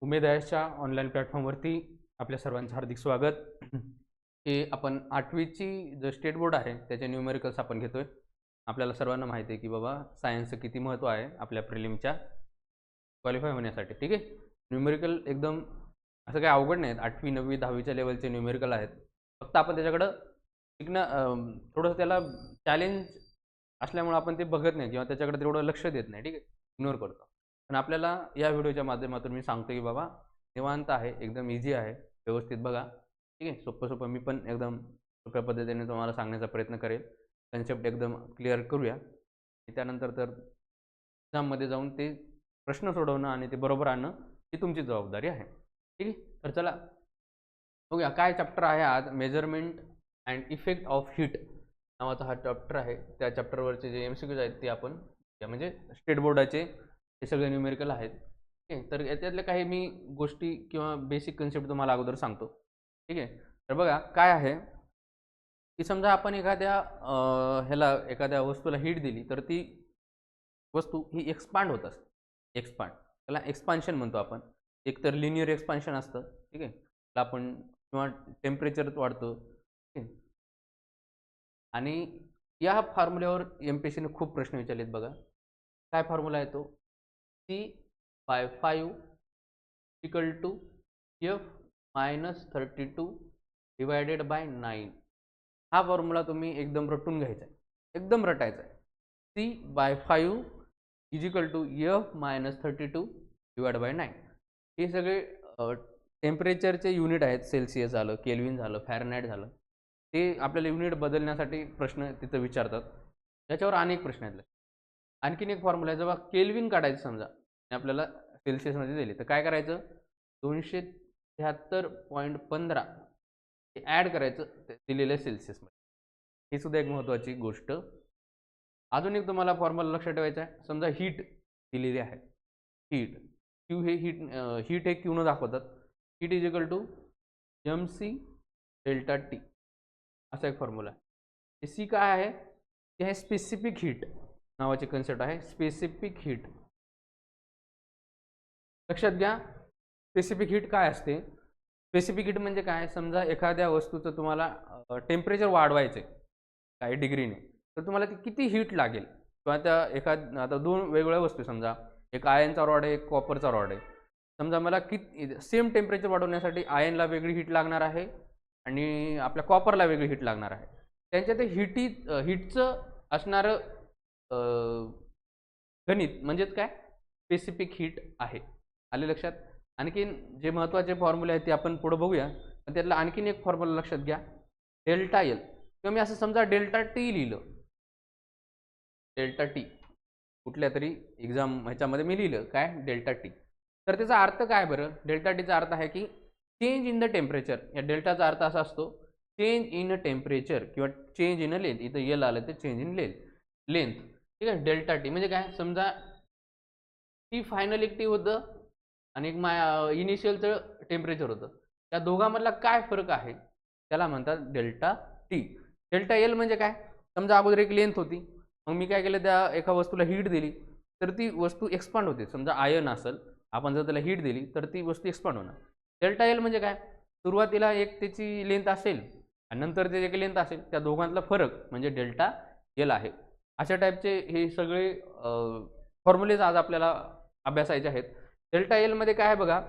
उमेद आयसच्या online प्लॅटफॉर्मवरती आपल्या सर्वांचं हार्दिक स्वागत. हे आपण 8वीची जो स्टेट बोर्ड आहे त्याचे न्यूमेरिकल्स आपण घेतोय. आपल्याला सर्वांना माहिती आहे की बाबा सायन्सचं किती महत्त्व आहे आपल्या प्रिलिमच्या क्वालिफाय होण्यासाठी. ठीक आहे. न्यूमेरिकल एकदम असं काही अवघड नाहीत. 8वी 9वी 10वीच्या लेवलचे न्यूमेरिकल आहेत. फक्त आपण त्याच्याकडं थोडंसं त्याला चॅलेंज असल्यामुळे आपण ते बघत नाही किंवा त्याच्याकडे तेवढं लक्ष देत नाही. ठीक आहे. इग्नोर करतो. पण आपल्याला या व्हिडिओच्या माध्यमातून मी सांगतो की बाबा निवांत आहे, एकदम इझी आहे, व्यवस्थित बघा. ठीक आहे. सोपं मी पण एकदम सोप्या पद्धतीने तुम्हाला सांगण्याचा प्रयत्न करेल. कन्सेप्ट एकदम क्लिअर करूया. त्यानंतर तर एक्झाममध्ये जाऊन ते प्रश्न सोडवणं आणि ते बरोबर आणणं ही तुमची जबाबदारी आहे. ठीक आहे. तर चला बघूया काय चॅप्टर आहे आज. Measurement and effect of heat नावाचा हा चॅप्टर आहे. त्या चॅप्टरवरचे जे MCQज आहेत ते आपण म्हणजे स्टेट बोर्डाचे हे सगळे न्यूमेरिकल आहेत. ठीक आहे. तर याच्यातल्या काही मी गोष्टी किंवा बेसिक कन्सेप्ट तुम्हाला अगोदर सांगतो. ठीक आहे. तर बघा काय आहे की समजा आपण एखाद्या वस्तूला हीट दिली तर ती वस्तू ही एक्सपांड होत असते. त्याला एक्सपान्शन म्हणतो आपण. एक तर लिनियर एक्सपान्शन असतं. ठीक आहे. त्याला आपण किंवा टेम्परेचर वाढतं. ठीक आहे. आणि या फॉर्म्युल्यावर MPSCने खूप प्रश्न विचारलेत बघा. काय फॉर्म्युला आहे तो? C/5 = F-32 divided by 9. हा फॉर्म्युला तुम्ही एकदम रटून घ्यायचा आहे. एकदम रटायचा आहे. C/5 = F-32 divided by 9. हे सगळे टेम्परेचरचे युनिट आहेत. सेल्सिअस झालं, केल्विन झालं, फॅरनहाइट झालं. ते आपल्याला युनिट बदलण्यासाठी प्रश्न तिथं विचारतात. त्याच्यावर अनेक प्रश्न आहेत. आणखीन एक फॉर्म्युला आहे. जेव्हा केल्विन काढायचं समजा आणि आपल्याला सेल्सिअसमध्ये दिली तर काय करायचं? 273.15 हे ॲड करायचं दिलेलं सेल्सिअसमध्ये. ही सुद्धा एक महत्त्वाची गोष्ट. अजून एक तुम्हाला फॉर्म्युला लक्षात ठेवायचा आहे. समजा हीट दिलेली आहे. हीट क्यू हे हीट हे क्यूनं दाखवतात. हीट = MC ΔT असा एक फॉर्म्युला आहे. सी काय आहे? ते आहे स्पेसिफिक हीट नावाचे कन्सेप्ट आहे. स्पेसिफिक हीट लक्षात घ्या. स्पेसिफिक हीट काय असते? स्पेसिफिक हीट म्हणजे काय? समजा एखाद्या वस्तूचं तुम्हाला टेम्परेचर वाढवायचं आहे काही डिग्रीने, तर तुम्हाला ती किती हीट लागेल किंवा आता दोन वेगवेगळ्या वस्तू समजा एक आयनचा रॉड आहे, एक कॉपरचा रॉड आहे. समजा मला सेम टेम्परेचर वाढवण्यासाठी आयनला वेगळी हीट लागणार आहे आणि आपल्या कॉपरला वेगळी हीट लागणार आहे. त्यांच्या ते हीटचं असणारं गणित म्हणजेच काय? स्पेसिफिक हीट आहे. आले लक्षात? आणखीन जे महत्त्वाचे फॉर्म्युले आहेत ते आपण पुढे बघूया. पण त्यातला आणखीन एक फॉर्म्युला लक्षात घ्या. डेल्टा एल किंवा मी असं समजा डेल्टा टी लिहिलं. डेल्टा टी कुठल्या तरी एक्झाम ह्याच्यामध्ये मी लिहिलं काय? Delta T. तर त्याचा अर्थ काय बरं? डेल्टा टीचा अर्थ आहे की चेंज इन द टेम्परेचर. या डेल्टाचा अर्थ असा असतो चेंज इन टेम्परेचर किंवा चेंज इन लेंथ. इथं एल आलं तर चेंज इन लेंथ. ठीक आहे. डेल्टा टी म्हणजे काय? समजा टी फायनल एक टी होतं आणि एक इनिशियलचं टेम्परेचर होतं. त्या दोघांमधला काय फरक आहे त्याला म्हणतात डेल्टा टी. डेल्टा एल म्हणजे काय? समजा अगोदर एक लेंथ होती. मग मी काय केलं, त्या एका वस्तूला हीट दिली तर ती वस्तू एक्सपांड होते. समजा आयन असेल, आपण जर त्याला हीट दिली तर ती वस्तू एक्सपांड होणार. डेल्टा एल म्हणजे काय? सुरुवातीला एक त्याची लेंथ असेल आणि नंतर त्याची एक लेंथ असेल, त्या दोघांतला फरक म्हणजे डेल्टा एल आहे. अशा टाईपचे हे सगळे फॉर्म्युलेज आज आपल्याला अभ्यासायचे आहेत. डेल्टा एल मध्ये काय आहे बघा,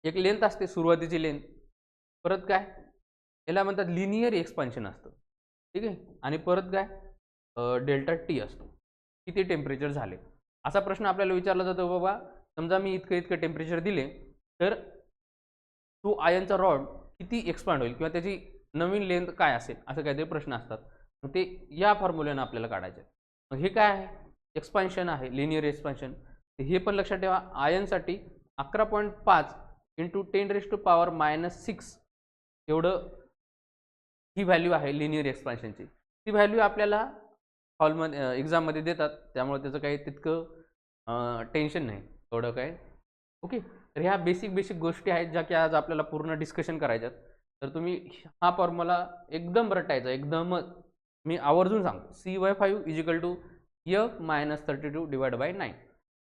एक लेंथ असते सुरुवातीची लेंथ. परत काय? याला म्हणतात लिनियर एक्सपान्शन असतं. ठीक आहे. आणि परत काय? डेल्टा टी असतो. किती टेम्परेचर झाले असा प्रश्न आपल्याला विचारला जातो. बाबा समजा मी इतकं टेम्परेचर दिले तर तो आयनचा रॉड किती एक्सपांड होईल किंवा त्याची नवीन लेंथ काय असेल, असं काहीतरी प्रश्न असतात. मग ते या फॉर्म्युल्यानं आपल्याला काढायचे. मग हे काय आहे? एक्सपान्शन आहे, लिनियर एक्सपान्शन. हे पण लक्षात ठेवा. आयनसाठी 11.5 × 10⁻⁻6 एवढं ही व्हॅल्यू आहे लिनियर एक्सपान्शनची. ती व्हॅल्यू आपल्याला हॉलमध्ये एक्झाममध्ये देतात, त्यामुळे त्याचं काही तितकं टेन्शन नाही एवढं काय. ओके. तर ह्या बेसिक गोष्टी आहेत ज्या की आज आपल्याला पूर्ण डिस्कशन करायच्यात. तर तुम्ही हा फॉर्म्युला एकदम रटायचा, एकदमच मी आवर्जून सांगतो. C/5 = F-32 divide by 9.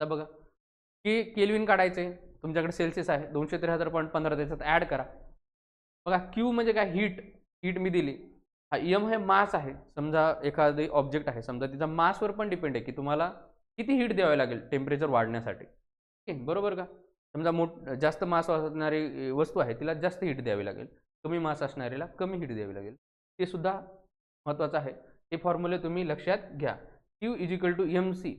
आता बघा की केल्विन काढायचे तुमच्याकडे सेल्सिअस आहे 273.15 त्याच्यात ॲड करा. बघा क्यू म्हणजे काय, हीट मी दिली. हा एम हे मास आहे. समजा एखादी ऑब्जेक्ट आहे, समजा तिचा मासवर पण डिपेंड आहे की तुम्हाला किती हीट द्यावी लागेल टेम्परेचर वाढण्यासाठी. ठीक आहे, बरोबर का? समजा जास्त मास असणारी वस्तू आहे तिला जास्त हीट द्यावी लागेल, कमी मास असणारीला कमी हीट द्यावी लागेल. ते सुद्धा महत्त्वाचं आहे. हे फॉर्म्युले तुम्ही लक्षात घ्या. Q = mc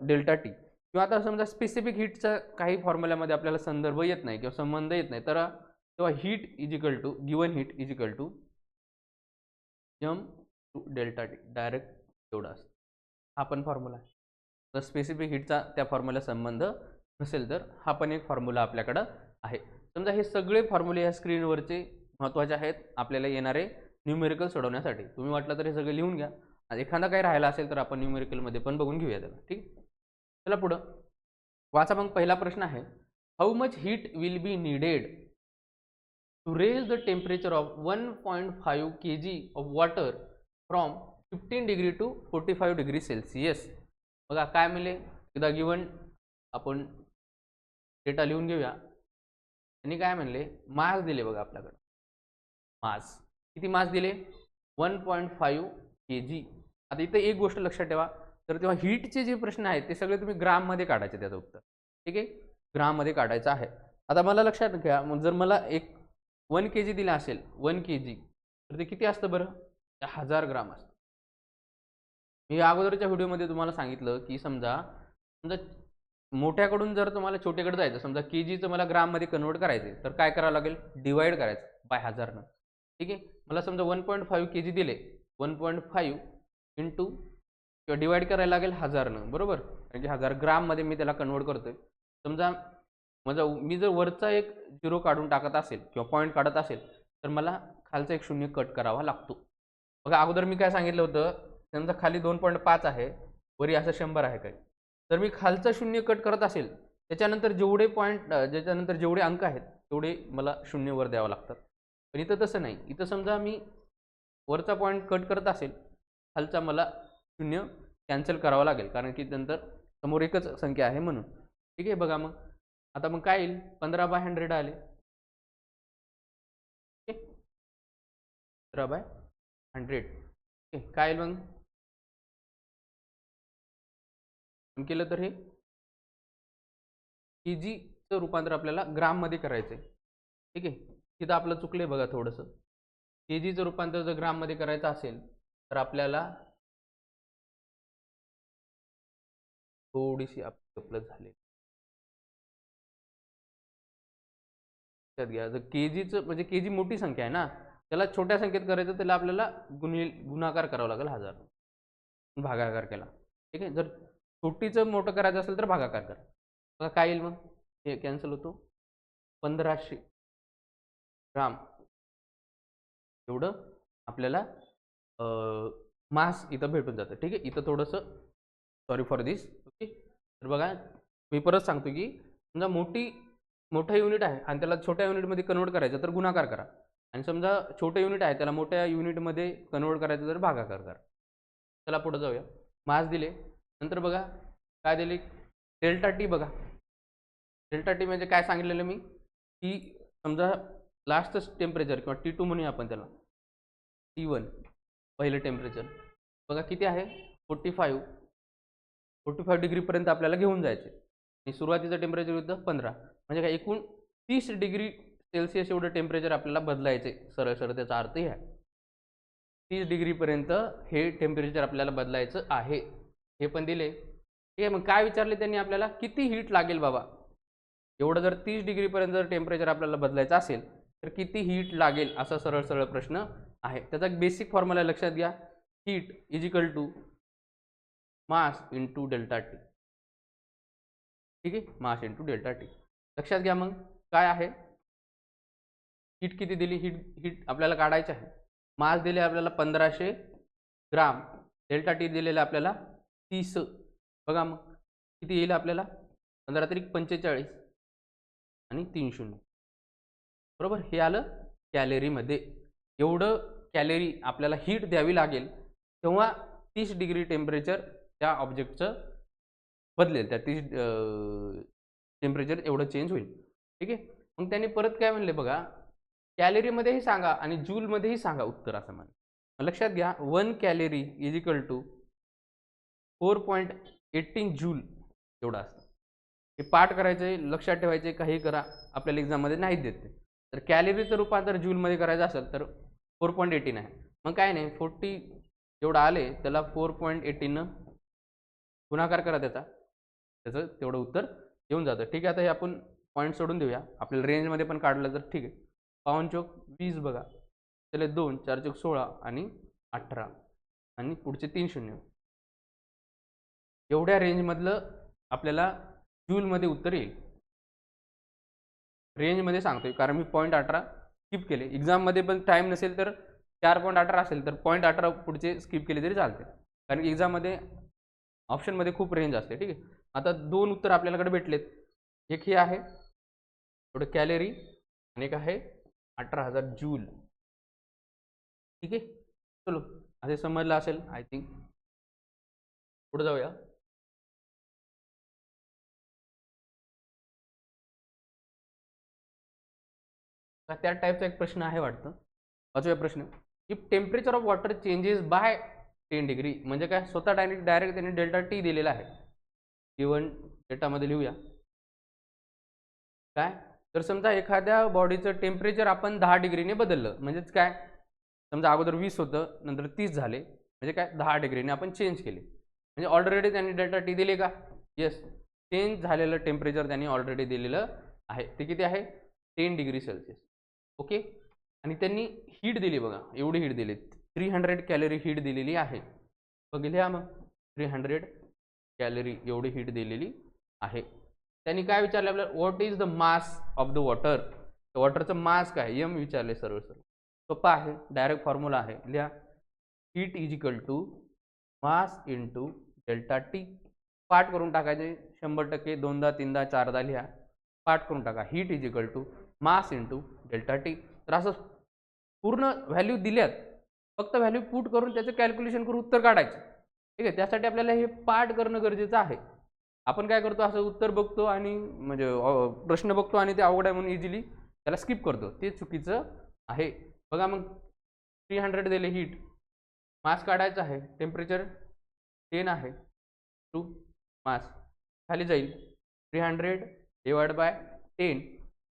delta T. किंवा आता समजा स्पेसिफिक हीटचा काही फॉर्म्युल्यामध्ये आपल्याला संदर्भ येत नाही किंवा संबंध येत नाही, तर तेव्हा heat given heat m to delta T direct एवढा असतो. हा पण फॉर्म्युला आहे. तर स्पेसिफिक हीटचा त्या फॉर्म्युला संबंध नसेल तर हा पण एक फॉर्म्युला आपल्याकडं आहे. समजा हे सगळे फॉर्म्युले या स्क्रीनवरचे महत्त्वाचे आहेत आपल्याला येणारे न्यूमेरिकल सोडवण्यासाठी. तुम्ही वाटलं तर हे सगळे लिहून घ्या. एखादा काही राहिला असेल तर आपण न्यूमेरिकलमध्ये पण बघून घेऊया त्याला. ठीक. चला पुढं वाचा. मग पहिला प्रश्न आहे, how much heat will be needed to raise the temperature of 1.5 kg of water from 15 degree to 45 degree Celsius. बघा काय मिळेल, एकदा गिवन आपण डेटा लिहून घेऊया. आणि काय म्हणले, मास दिले बघा आपल्याकडे. मास किती मास दिले, 1.5 kg. आता इथे एक गोष्ट लक्षात ठेवा, तर तेव्हा हीटचे जे प्रश्न आहेत ते सगळे तुम्ही ग्राममध्ये काढायचे त्याचं उत्तर. ठीक आहे, ग्राममध्ये काढायचं आहे. आता मला लक्षात घ्या, मग जर मला एक 1 kg दिला असेल, 1 kg, तर ते किती असतं बरं, 1000 ग्राम असतं. मी अगोदरच्या व्हिडिओमध्ये तुम्हाला सांगितलं की समजा मोठ्याकडून जर तुम्हाला छोट्याकडे जायचं, समजा केजीचं मला ग्राममध्ये कन्वर्ट करायचं तर काय करावं लागेल, डिवाइड करायचं बाय 1000 ठीक आहे. मला समजा 1.5 kg दिले, 1.5 इंटू किंवा डिवाइड करायला लागेल 1000 बरोबर, कारण की 1000 ग्राममध्ये मी त्याला कन्वर्ट करतोय. समजा मी जर वरचा एक 0 काढून टाकत असेल किंवा पॉईंट काढत असेल तर मला खालचा एक 0 कट करावा लागतो. बघा अगोदर मी काय सांगितलं होतं, समजा खाली 2.5 आहे, वरी असं 100 आहे काय, तर मी खालचा 0 कट करत असेल त्याच्यानंतर ज्याच्यानंतर जेवढे अंक आहेत तेवढे मला 0 वर द्यावं लागतात. पण इथं तसं नाही. इथं समजा मी वरचा पॉईंट कट करत असेल, खालचा मला 0 कॅन्सल करावा लागेल, कारण की नंतर समोर एकच संख्या आहे म्हणून. ठीक आहे. बघा मग आता मग काय येईल, 15/100 आले. 15/100 काय येईल मग केलं तर हे केजीचं रूपांतर आपल्याला ग्राममध्ये करायचं आहे. ठीक आहे, तिथं आपलं चुकलंय बघा थोडंसं. केजीचं रूपांतर जर ग्राममध्ये करायचं असेल तर आपल्याला थोडीशी अपलत झाली. घ्या, जर केजीचं म्हणजे केजी मोठी संख्या आहे ना, त्याला छोट्या संख्येत करायचं, त्याला आपल्याला गुणाकार करावा लागेल 1000, भागाकार केला. ठीक आहे. जर छोटीचं मोठं करायचं असेल तर भागाकार करा. बघा काय येईल मग, हे कॅन्सल होतो, 1500 ग्राम एवढं आपल्याला मास इथं भेटून जातं. ठीक आहे. इथं थोडंसं सॉरी फॉर दिस. ओके. तर बघा मी परत सांगतो की समजा मोठं युनिट आहे आणि त्याला छोट्या युनिटमध्ये कन्वर्ट करायचं तर गुणाकार करा, आणि समजा छोटं युनिट आहे त्याला मोठ्या युनिटमध्ये कन्वर्ट करायचं तर भागाकार करा. चला पुढे जाऊया. मास दिले, नंतर बघा काय दिले, डेल्टा टी. बघा डेल्टा टी म्हणजे काय सांगितलेलं मी, की समजा लास्टचं टेम्परेचर किंवा T2 म्हणूया आपण त्याला, T1 पहिलं टेम्परेचर बघा किती आहे, 45 डिग्रीपर्यंत आपल्याला घेऊन जायचे, आणि सुरुवातीचं टेम्परेचर होतं 15, म्हणजे काय एकूण 30 डिग्री सेल्सिअस एवढं टेम्परेचर आपल्याला बदलायचे. सरळ त्याचा अर्थ हे आहे, 30 डिग्रीपर्यंत हे टेम्परेचर आपल्याला बदलायचं आहे. हे पण दिले. ठीक आहे. मग काय विचारले त्यांनी आपल्याला, किती हीट लागेल बाबा, एवढं जर 30 डिग्रीपर्यंत जर टेम्परेचर आपल्याला बदलायचं असेल तर किती हीट लागेल, असा सरळ प्रश्न आहे. त्याचा एक बेसिक फॉर्म्युला लक्षात घ्या, heat is equal to mass into delta T. ठीक आहे, मास इंटू डेल्टा टी लक्षात घ्या. मग काय आहे, हीट किती दिली, हीट आपल्याला काढायची आहे. मास दिले आपल्याला 1500 ग्राम, डेल्टा टी दिलेला आपल्याला 30. बघा मग किती येईल आपल्याला, 15×45 आणि 3 बरोबर, हे आलं कॅलरीमध्ये. एवढं कॅलरी आपल्याला हीट द्यावी लागेल तेव्हा 30 डिग्री टेम्परेचर त्या ऑब्जेक्टचं बदलेल, त्या टेम्परेचर एवढं चेंज होईल. ठीक आहे. मग त्यांनी परत काय म्हणले बघा, कॅलरीमध्येही सांगा आणि जूलमध्येही सांगा उत्तर असं म्हणा. लक्षात घ्या 1 calorie is equal to 4.18 joule एवढं असतं. हे पाठ करायचे, लक्षात ठेवायचे, काही करा, आपल्याला एक्झाममध्ये नाहीच देत ते. तर कॅलरीचं रूपांतर जूलमध्ये करायचं असेल तर 4.18 आहे. मग काय नाही 40 जेवढं आले त्याला 4.18 गुणाकार करा त्याचं तेवढं उत्तर येऊन जातं. ठीक आहे. आता हे आपण पॉईंट सोडून देऊया. आपल्याला रेंजमध्ये पण काढलं तर ठीक आहे. 5 चोक 20 बघा, त्याला 2 4 चोक 16 आणि 18 आणि पुढचे 3 शून्य. एवढ्या रेंजमधलं आपल्याला जूलमध्ये उत्तर येईल. रेंजमध्ये सांगतोय कारण मी 0.18 स्किप केले. एक्झाममध्ये पण टाईम नसेल तर 4.18 असेल तर 0.18 पुढचे स्किप केले तरी चालते. कारण की एक्झाममध्ये ऑप्शनमध्ये खूप रेंज असते. ठीक आहे. आता 2 उत्तर आपल्याकडे भेटलेत. एक हे आहे थोडं कॅलरी आणि एक आहे 18,000 जूल. ठीक आहे. चलो असे समजलं असेल आय थिंक. पुढे जाऊया. त्या टाईपचा एक प्रश्न आहे वाटतं. वाचूया प्रश्न. If temperature of water changes by 10 degree म्हणजे काय, स्वतः डायरेक्ट त्यांनी डेल्टा टी दिलेला आहे. गिवन डेटामध्ये लिहूया. काय तर समजा एखाद्या बॉडीचं टेम्परेचर आपण 10 डिग्रीने बदललं म्हणजेच काय, समजा अगोदर 20 होतं नंतर 30 झाले म्हणजे काय 10 डिग्रीने आपण चेंज केले म्हणजे ऑलरेडी त्यांनी डेल्टा टी दिले का. येस, चेंज झालेलं टेम्परेचर त्यांनी ऑलरेडी दिलेलं आहे. ते किती आहे 10 डिग्री सेल्सिअस. ओके. आणि त्यांनी हीट दिली बघा, एवढी हीट दिली 300 कॅलरी हीट दिलेली आहे. बघितल्या मग 300 कॅलरी एवढी हीट दिलेली आहे. त्यांनी काय विचारलं आपल्याला, what is the mass of the water. वॉटरचं मास काय, एम विचारले सर्व. सोपं आहे, डायरेक्ट फॉर्म्युला आहे, लिहा. Heat is equal to mass into delta T. पाठ करून टाकायचे 100%, दोनदा तीनदा चारदा लिहा, पाठ करून टाका. Heat is equal to mass into delta T. तर असं पूर्ण व्हॅल्यू दिल्यात, फक्त व्हॅल्यू पुट करून त्याचं कॅल्क्युलेशन करून उत्तर काढायचं. ठीक आहे. त्यासाठी आपल्याला हे पाठ करणं गरजेचं आहे. आपण काय करतो, असं उत्तर बघतो आणि म्हणजे प्रश्न बघतो आणि ते अवघड आहे म्हणून इझिली त्याला स्किप करतो, ते चुकीचं आहे. बघा मग 300 दिले हीट, मास काढायचं आहे, टेम्परेचर 10 आहे, टू मास खाली जाईल 300 divide by 10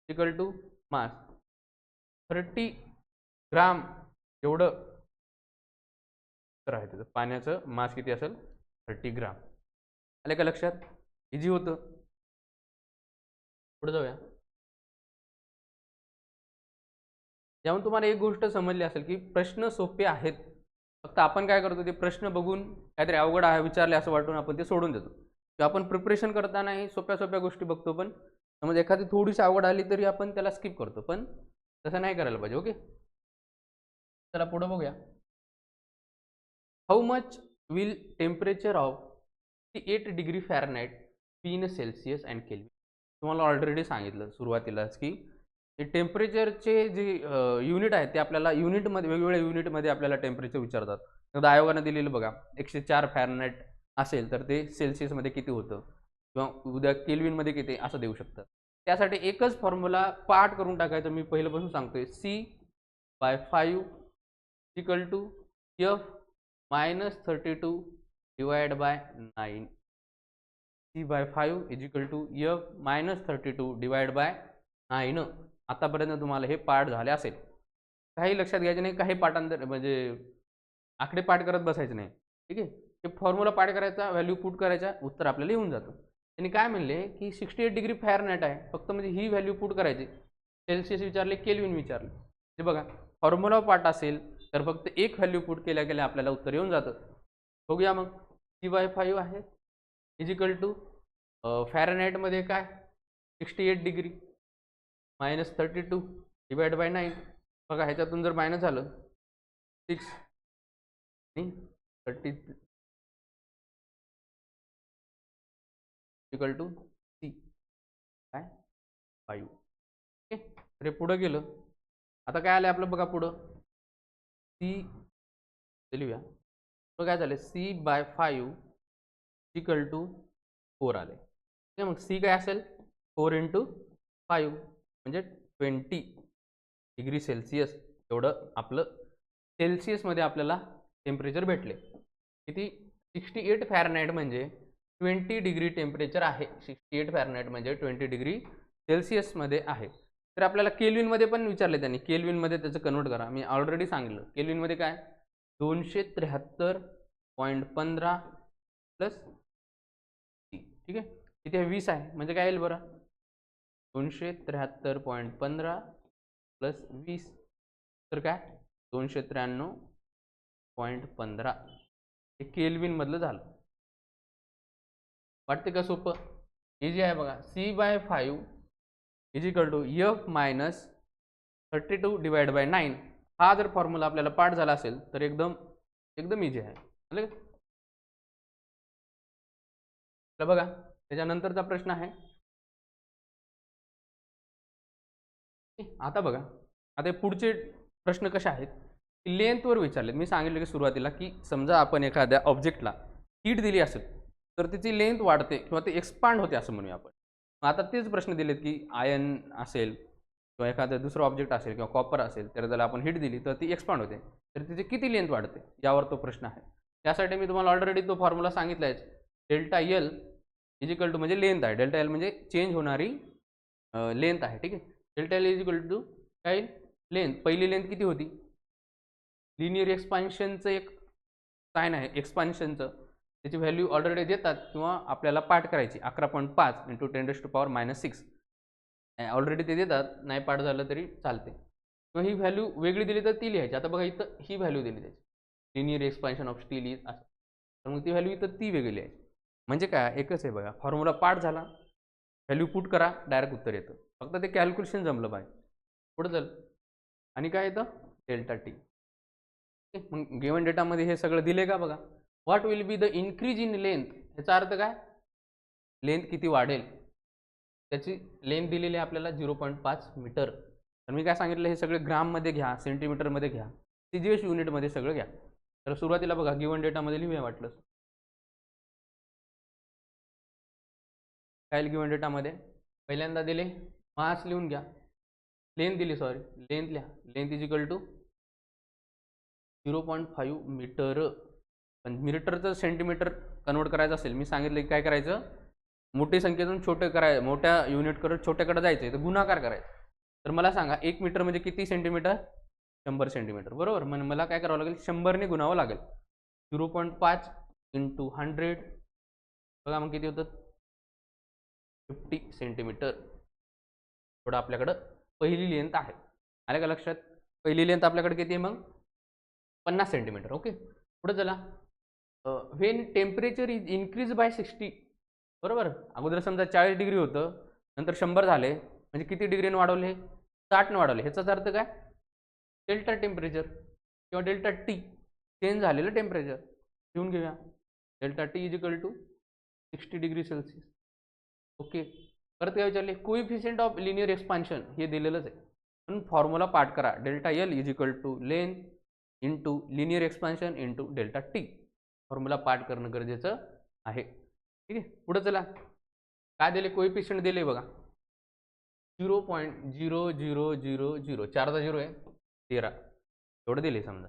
equal to mass 30 gram एवढं तर आहे त्याचं. पाण्याचं मास किती असेल 30 ग्राम. आले का लक्षात, इझी होतं. पुढे जाऊया. यावरून तुम्हाला एक गोष्ट समजली असेल की प्रश्न सोपे आहेत, फक्त आपण काय करतो ते प्रश्न बघून काहीतरी अवघड आहे विचारले असं वाटून आपण ते सोडून देतो. किंवा आपण प्रिपरेशन करतानाही सोप्या सोप्या गोष्टी बघतो, पण समज एखादी थोडीशी आवड आली तरी आपण त्याला स्किप करतो, पण तसं नाही करायला पाहिजे. ओके, चला पुढे बघूया. How much will temperature of 8 degree Fahrenheit be in Celsius and Kelvin. तुम्हाला ऑलरेडी सांगितलं सुरुवातीलाच की टेम्परेचरचे जे युनिट आहेत ते आपल्याला युनिटमध्ये, वेगवेगळ्या युनिटमध्ये आपल्याला टेम्परेचर विचारतात. तर आयोगानं दिलेलं बघा 104 फॅरनाईट असेल तर ते सेल्सिअसमध्ये किती होतं, किंवा उद्या केल्विनमध्ये किती असं देऊ शकतं. त्यासाठी एकच फॉर्म्युला पाठ करून टाकायचं, मी पहिल्यापासून सांगतोय. C/5 equal to F -32 divide by 9. C/5 is equal to F -32 divide by 9. आतापर्यंत तुम्हाला हे पाठ झाले असेल. काही लक्षात घ्यायचे नाही, काही पाठांतर म्हणजे आकडे पाठ करत बसायचे नाही. ठीक आहे. हे फॉर्म्युला पाठ करायचा, व्हॅल्यू पुट करायचा, उत्तर आपल्याला येऊन जातं. त्यांनी काय म्हणले की 68 डिग्री फॅरनाईट आहे, फक्त म्हणजे ही व्हॅल्यू पुट करायची. सेल्सिअस विचारले, केल्विन विचारले, हे बघा फॉर्म्युला पाठ असेल तर फक्त एक व्हॅल्यू पुट केल्या केल्या आपल्याला उत्तर येऊन जातं. बघूया मग. C/5 आहे इज इक्वल टू फॅरनाईटमध्ये काय 68 डिग्री -32 डिवाइड बाय 9. बघा ह्याच्यातून जर मायनस झालं 6 आणि 30 इक्वल टू C काय 5. ओके. तर हे पुढं गेलं. आता काय आलं आपलं बघा पुढं C लिहूया. मग काय झालं C/5 इक्वल टू 4 आले. ठीक आहे. मग C काय असेल 4 × 5 म्हणजे 20 डिग्री सेल्सिअस एवढं आपलं सेल्सिअसमध्ये आपल्याला टेम्परेचर भेटले. किती? 68 फॅरनहाईट म्हणजे 20 डिग्री टेम्परेचर आहे. 68 फॅरनहाईट म्हणजे 20 डिग्री सेल्सिअसमध्ये आहे. तर आपल्याला केल्विनमध्ये पण विचारले त्यांनी, केल्विनमध्ये त्याचं कन्वर्ट करा. मी ऑलरेडी सांगितलं केल्विनमध्ये काय 273.15 प्लस ठीक आहे. इथे 20 आहे म्हणजे काय येईल बरं 273.15 प्लस 20 तर काय 293.15 हे केल्विनमधलं झालं. वाटते का सोपं? इझी आहे बघा. C/5 is equal to F minus 32 divide by 9 हा जर फॉर्म्युला आपल्याला पाठ झाला असेल तर एकदम इझी आहे. चालेल का? बघा त्याच्यानंतरचा प्रश्न आहे. आता बघा आता पुढचे प्रश्न कसे आहेत लेंथवर विचारले. मी सांगितलं की सुरुवातीला की समजा आपण एखाद्या ऑब्जेक्टला हीट दिली असेल तर त्याची लेंथ वाढते किंवा ते एक्सपांड होते असं म्हणूया आपण. आता तेच प्रश्न दिलेत की आयन असेल किंवा एखादं दुसरं ऑब्जेक्ट असेल किंवा कॉपर असेल तर त्याला आपण हीट दिली तर ती एक्सपांड होते तर तिची किती लेंथ वाढते यावर तो प्रश्न आहे. त्यासाठी मी तुम्हाला ऑलरेडी तो फॉर्म्युला सांगितला आहे. Delta L is equal to म्हणजे लेंथ आहे. डेल्टा एल म्हणजे चेंज होणारी लेंथ आहे. ठीक आहे. Delta L is equal to काय लेंथ. पहिली लेंथ किती होती लिनियर एक्सपान्शनचं एक साइन आहे एक्सपान्शनचं त्याची व्हॅल्यू ऑलरेडी देतात किंवा आपल्याला पाठ करायची 11.5 × 10⁻⁻6 ऑलरेडी ते देतात. नाही पाठ झालं तरी चालते किंवा ही व्हॅल्यू वेगळी दिली तर ती लिहायची. आता बघा इथं ही व्हॅल्यू दिली त्याची linear expansion of steel is असं तर मग ती व्हॅल्यू इथं ती वेगळी लिहायची. म्हणजे काय एकच आहे बघा फॉर्म्युला पाठ झाला व्हॅल्यू पुट करा डायरेक्ट उत्तर येतं. फक्त ते कॅल्क्युलेशन जमलं पाहिजे. पुढं चल आणि काय येतं डेल्टा टी. मग गिवन डेटामध्ये हे सगळं दिले का बघा. What will be the increase in length याचा अर्थ काय लेंथ किती वाढेल त्याची लेंथ दिलेली आहे आपल्याला 0.5 मीटर. तर मी काय सांगितलं हे सगळे ग्राममध्ये घ्या सेंटीमीटरमध्ये घ्या CGS युनिटमध्ये सगळं घ्या. तर सुरुवातीला बघा गिवन डेटामध्ये लिहूया वाटलं काय गिवन डेटामध्ये पहिल्यांदा दिले मास लिहून घ्या लेंथ दिली सॉरी लेंथ लिहा length is equal to 0.5 metre. पण मीटरचं सेंटीमीटर कन्वर्ट करायचं असेल मी सांगितलं की काय करायचं मोठी संख्येतून छोटे करायचं मोठ्या युनिटकडे छोट्याकडे जायचं तर गुणाकार करायचा. तर मला सांगा 1 मीटर म्हणजे किती सेंटीमीटर 100 सेंटीमीटर बरोबर. म्हणजे मला काय करावं लागेल 100ने गुणावं लागेल 0.5 × 100 बघा मग किती होतं 50 सेंटीमीटर. थोडं आपल्याकडं पहिली लेंथ आहे. आलं का लक्षात. पहिली लेंथ आपल्याकडे किती आहे मग 50 सेंटीमीटर. ओके पुढे चला when temperature is increase by 60 बरोबर. अगोदर समजा 40 डिग्री होतं नंतर 100 झाले म्हणजे किती डिग्रीने वाढवले 60ने वाढवले. ह्याचाच अर्थ काय डेल्टा टेम्परेचर किंवा डेल्टा टी चेंज झालेलं टेम्परेचर लिहून घेऊया. Delta T is equal to 60 degree Celsius. Okay परत काय विचारले कोइफिशियंट ऑफ लिनियर एक्सपान्शन हे दिलेलंच आहे पण फॉर्म्युला पाठ करा delta L is equal to length into linear expansion into delta T. Formula पाठ करणं गरजेचं आहे. ठीक आहे पुढे चला काय दिले कोइफिशियंट दिले बघा 0.0000 4चा 0 आहे 13 एवढं दिले समजा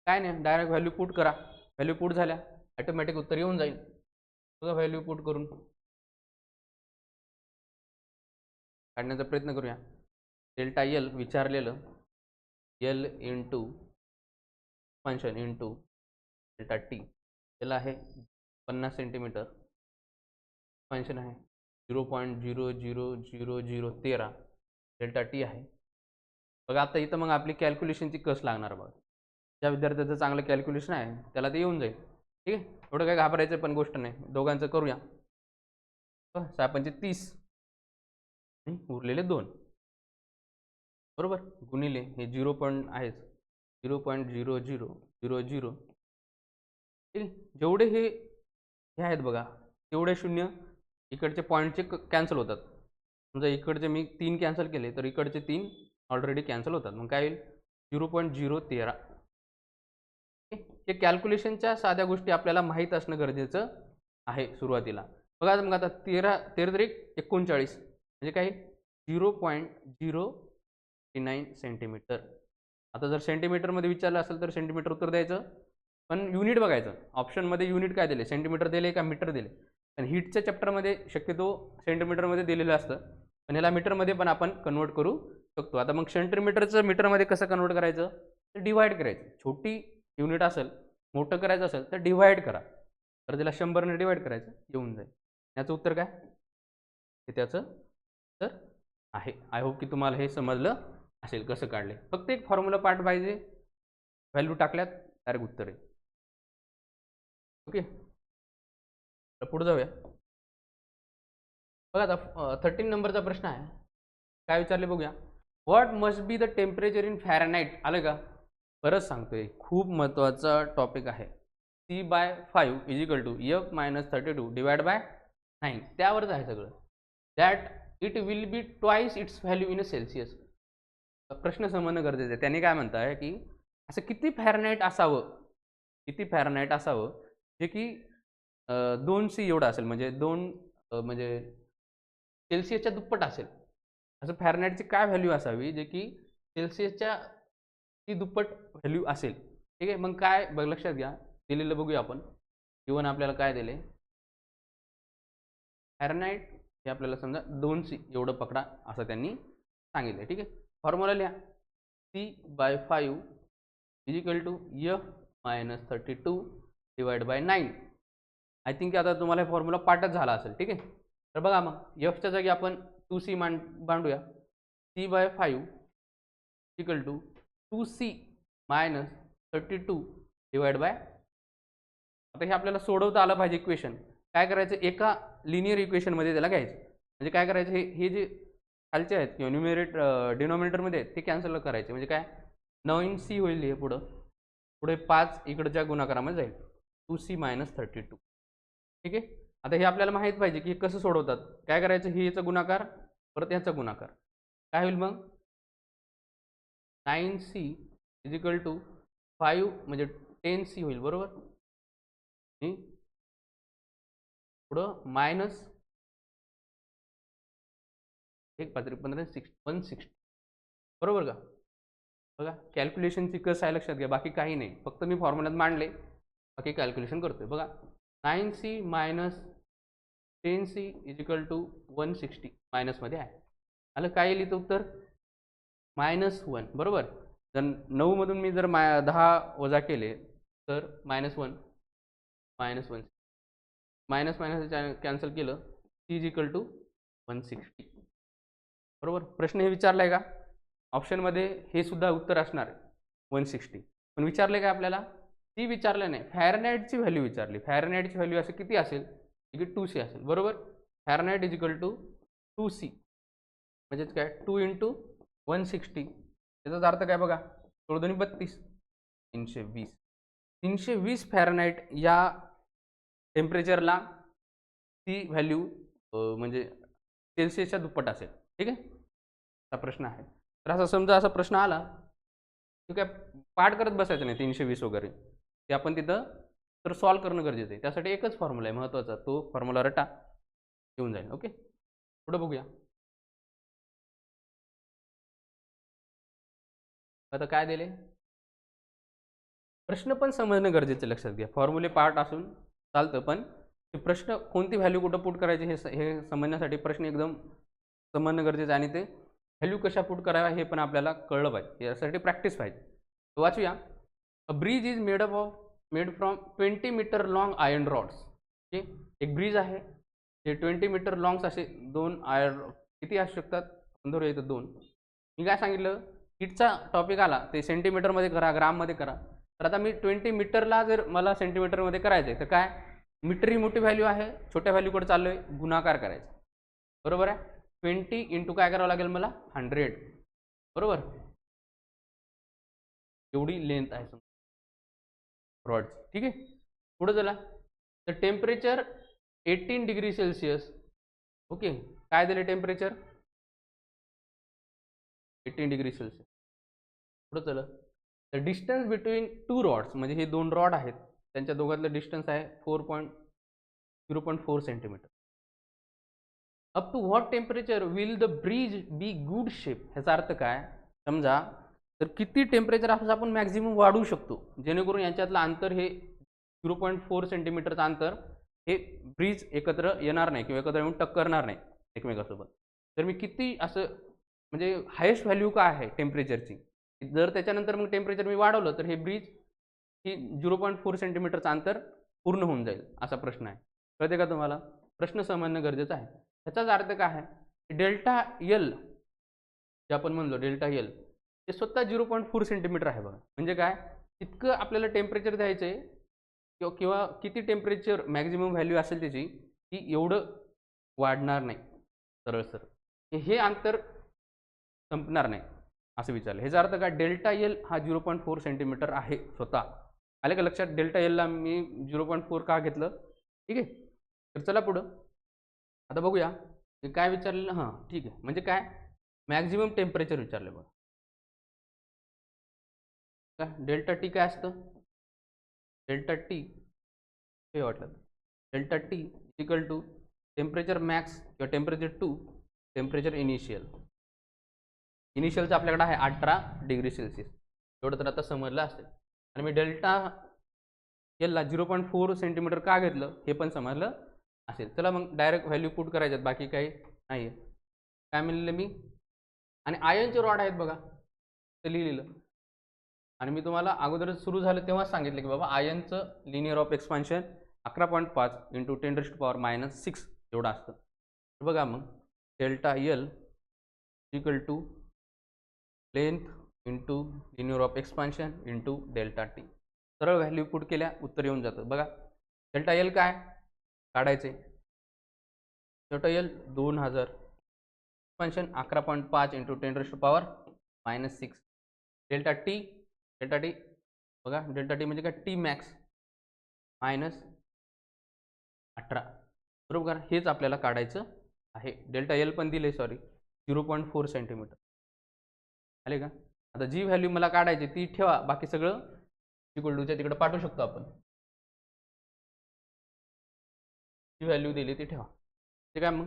काय नाही डायरेक्ट व्हॅल्यू पुट करा. व्हॅल्यू पुट झाल्या ऑटोमॅटिक उत्तर येऊन जाईल. बघा व्हॅल्यू पुट करून काढण्याचा प्रयत्न करूया. डेल्टा एल विचारलेलं L into expansion into delta T L आहे 50 सेंटीमीटर एक्सपान्शन आहे 0.000013 डेल्टा टी आहे. बघा आता इथं मग आपली कॅल्क्युलेशनची कस लागणार बघा. ज्या विद्यार्थ्याचं चांगलं कॅल्क्युलेशन आहे त्याला ते येऊन जाईल. ठीक आहे एवढं काय घाबरायचं पण गोष्ट नाही. दोघांचं करूया 6×5 = 30 उरलेले 2 बरोबर गुणिले हे 0 पॉईंट आहेच 0.0000 ठीक आहे. जेवढे हे आहेत बघा तेवढे शून्य इकडचे पॉईंटचे कॅन्सल होतात. समजा इकडचे मी 3 कॅन्सल केले तर इकडचे 3 ऑलरेडी कॅन्सल होतात. मग काय येईल 0.013. हे कॅल्क्युलेशनच्या साध्या गोष्टी आपल्याला माहीत असणं गरजेचं आहे सुरुवातीला. बघा मग आता 13 39 म्हणजे काय 0.039 सेंटीमीटर. आता जर सेंटीमीटरमध्ये विचारलं असेल तर सेंटीमीटर उत्तर द्यायचं, पण युनिट बघायचं. ऑप्शनमध्ये युनिट काय दिले, सेंटीमीटर दिले का मीटर दिले. पण हीटच्या चॅप्टरमध्ये शक्यतो सेंटीमीटरमध्ये दिलेलं असतं, पण ह्याला मीटरमध्ये पण आपण कन्वर्ट करू शकतो. आता मग सेंटीमीटरचं मीटरमध्ये कसं कन्वर्ट करायचं, तर डिवाइड करायचं. छोटी युनिट असेल, मोठं करायचं असेल तर डिवाइड करा. तर त्याला 100ने डिवाइड करायचं, येऊन जाईल. याचं उत्तर काय, हे त्याचं उत्तर आहे. आय होप की तुम्हाला हे समजलं असेल कसं काढले. फक्त एक फॉर्म्युला पार्ट पाहिजे, व्हॅल्यू टाकल्यात डायरेक्ट उत्तर आहे. ओके, तर पुढे जाऊया. बघा आता 13 नंबरचा प्रश्न आहे. काय विचारले बघूया. What must be the temperature in Fahrenheit. आलं का, परत सांगतोय, खूप महत्त्वाचा टॉपिक आहे. C/5 is equal to F - 32 divide by 9. त्यावरच आहे सगळं. That it will be twice its value in a Celsius. प्रश्न समजणं गरजेचं आहे. त्यांनी काय म्हणताय की असं किती फॅरनाईट असावं, किती फॅरनाईट असावं जे की 2C एवढं असेल, म्हणजे 2 म्हणजे सेल्सिअसच्या दुप्पट असेल. असं फॅरनाईटची काय व्हॅल्यू असावी जे की सेल्सिअसच्या ती दुप्पट व्हॅल्यू असेल. ठीक आहे, मग काय बघ लक्षात घ्या, दिलेलं बघूया आपण. गिवन आपल्याला काय दिले, फॅरनाईट हे आपल्याला समजा 2C एवढं पकडा असं त्यांनी सांगितलं. ठीक आहे, फॉर्म्युला लिहा. C/5 is equal to F - 32 divide by 9. I think आता तुम्हाला फॉर्म्युला पाठच झाला असेल. ठीक आहे, तर बघा मग Fच्या जागी आपण 2C मांडूया. C/5 equal to 2C - 32 divide by. आता हे आपल्याला सोडवता आलं पाहिजे इक्वेशन. काय करायचं, एका लिनियर इक्वेशनमध्ये त्याला घ्यायचं. म्हणजे काय करायचं, हे जे खालचे आहेत किंवा डिनॉमिनेटरमध्ये आहेत ते कॅन्सल करायचे. म्हणजे काय 9C होईल, हे पुढे 5 इकडच्या गुणाकारामध्ये जाईल, 2C - 32. ठीक आहे, आता हे आपल्याला माहीत पाहिजे की कसं सोडवतात. काय करायचं, हे याचा गुणाकार परत ह्याचा गुणाकार, काय होईल मग 9C इज इक्वल टू 5 म्हणजे 10C होईल, बरोबर. पुढं मायनस 1 5 15 160, बरोबर का. बघा कॅल्क्युलेशनची कसं आहे लक्षात घ्या, बाकी काही नाही, फक्त मी फॉर्म्युल्यात मांडले, बाकी कॅल्क्युलेशन करतोय. बघा 9C - 10C is equal to 160 मायनसमध्ये आहे. आलं, काय येईल इथं उत्तर -1, बरोबर. जर 9 मधून मी जर 10 वजा केले तर -1 -1 मायनस मायनस कॅन्सल केलं, C इज इक्वल टू 160, बरोबर. प्रश्न हे विचारला आहे का, ऑप्शनमध्ये हे सुद्धा उत्तर असणार आहे 160. पण विचारले काय आपल्याला, ती विचारलं नाही, फॅरनाईटची व्हॅल्यू विचारली. फॅरनाईटची व्हॅल्यू असे किती असेल, की 2C असेल, बरोबर. फॅरनाईट इज इक्वल टू 2C म्हणजेच काय 2 × 160. त्याचाच अर्थ काय बघा, 16 × 32 320. 320 फॅरनाईट या टेम्परेचरला ती व्हॅल्यू म्हणजे सेल्सिअसच्या दुप्पट असेल. ठीक आहे, हा प्रश्न आहे. तर असा समजा असा प्रश्न आला, ठीक आहे, पाठ करत बसायचं नाही 320 वगैरे, ते आपण तिथं तर सॉल्व्ह करणं गरजेचं आहे. त्यासाठी एकच फॉर्म्युला आहे महत्त्वाचा, तो फॉर्म्युला रटा, येऊन जाईल. ओके, पुढे बघूया. आता काय दिले, प्रश्न पण समजणं गरजेचं आहे, लक्षात घ्या. फॉर्म्युले पार्ट असून चालतं, पण ते प्रश्न कोणती व्हॅल्यू कुठं पुट करायची हे समजण्यासाठी प्रश्न एकदम समजणं गरजेचं आहे. आणि ते व्हॅल्यू कशा पुट कराव्या हे पण आपल्याला कळलं पाहिजे, यासाठी प्रॅक्टिस पाहिजे. वाचूया. A bridge is made from 20 metre long iron rods. Okay, एक ब्रिज आहे जे 20 मीटर लॉंग्स असे 2 आयर्न किती असू शकतात, धरूया इथं 2. मी काय सांगितलं, हीटचा टॉपिक आला ते सेंटीमीटरमध्ये करा, ग्राममध्ये करा. तर आता मी 20 मीटरला जर मला सेंटीमीटरमध्ये करायचं आहे तर काय, मीटर ही मोठी व्हॅल्यू आहे, छोट्या व्हॅल्यूकडे चाललोय, गुणाकार करायचा, बरोबर आहे. 20 इंटू काय करावं लागेल मला 100, बरोबर. एवढी लेंथ आहे रॉड्स. ठीक आहे, पुढे चला. तर टेम्परेचर 18 डिग्री सेल्सिअस. ओके, काय दिले टेम्परेचर 18 डिग्री सेल्सिअस. पुढे चला. द डिस्टन्स बिटवीन 2 रॉड्स, म्हणजे हे 2 रॉड आहेत, त्यांच्या दोघांतलं डिस्टन्स आहे 0.4 centimetre. Up to what temperature will the bridge be good shape. ह्याचा अर्थ काय, समजा तर किती टेम्परेचर असं आपण मॅक्झिमम वाढवू शकतो जेणेकरून यांच्यातलं अंतर हे 0.4 सेंटीमीटरचं अंतर हे ब्रिज एकत्र येणार नाही किंवा एकत्र येऊन टक्करणार नाही एकमेकासोबत. तर मी किती असं म्हणजे हायेस्ट व्हॅल्यू काय आहे टेम्परेचरची, जर त्याच्यानंतर मग टेम्परेचर मी वाढवलं तर हे ब्रिज ही 0.4 सेंटीमीटरचं अंतर पूर्ण होऊन जाईल असा प्रश्न आहे. कळते का तुम्हाला, प्रश्न समजणं गरजेचं आहे. ह्याचाच अर्थ काय आहे, डेल्टा एल जे आपण म्हणलो डेल्टा एल ते स्वतः 0.4 सेंटीमीटर आहे बघा. म्हणजे काय, इतकं आपल्याला टेम्परेचर द्यायचं आहे किंवा किती टेम्परेचर मॅक्झिमम व्हॅल्यू असेल त्याची ती एवढं वाढणार नाही सरळ सरळ, हे अंतर संपणार नाही असं विचारलं. ह्याचा अर्थ काय, डेल्टा एल हा 0.4 सेंटीमीटर आहे स्वतः. आले का लक्षात, डेल्टा एलला मी 0.4 का घेतलं. ठीक आहे, तर चला पुढं आता बघूया हे काय विचारलेलं. हां ठीक आहे, म्हणजे काय मॅक्झिमम टेम्परेचर विचारलं बघा. काय डेल्टा टी काय असतं, डेल्टा टी हे वाटलं, delta T equal to temperature max किंवा टेम्परेचर टू टेम्परेचर इनिशियल. इनिशियलचं आपल्याकडे आहे 18 डिग्री सेल्सिअस, एवढं तर आता समजलं असेल. आणि मी डेल्टा एलला 0.4 सेंटीमीटर का घेतलं हे पण समजलं असेल. चला मग डायरेक्ट व्हॅल्यू पुट करायच्यात, बाकी काही नाही आहे. काय म्हणलेलं मी, आणि आयनचे रॉड आहेत बघा ते लिहिलेलं. आणि मी तुम्हाला अगोदरच सुरू झालं तेव्हाच सांगितलं की बाबा आयनचं लिनियर ऑफ एक्सपान्शन 11.5 इंटू 10⁻⁻6 एवढं असतं. बघा मग delta L equal to length into linear of expansion into delta T. सरळ व्हॅल्यू पुट केल्या उत्तर येऊन जातं. बघा डेल्टा एल काय काढायचे, delta L 2000 expansion 11.5 into 10⁻⁻6. Delta T बघा डेल्टा टी म्हणजे काय, टी मॅक्स मायनस 18 बरोबर. हेच आपल्याला काढायचं आहे. डेल्टा एल पण दिले, सॉरी 0.4 सेंटीमीटर आले का. आता जी व्हॅल्यू मला काढायची ती ठेवा, बाकी सगळं इक्वल टूच्या तिकडे पाठवू शकतो आपण. जी व्हॅल्यू दिली ती ठेवा, ते काय मग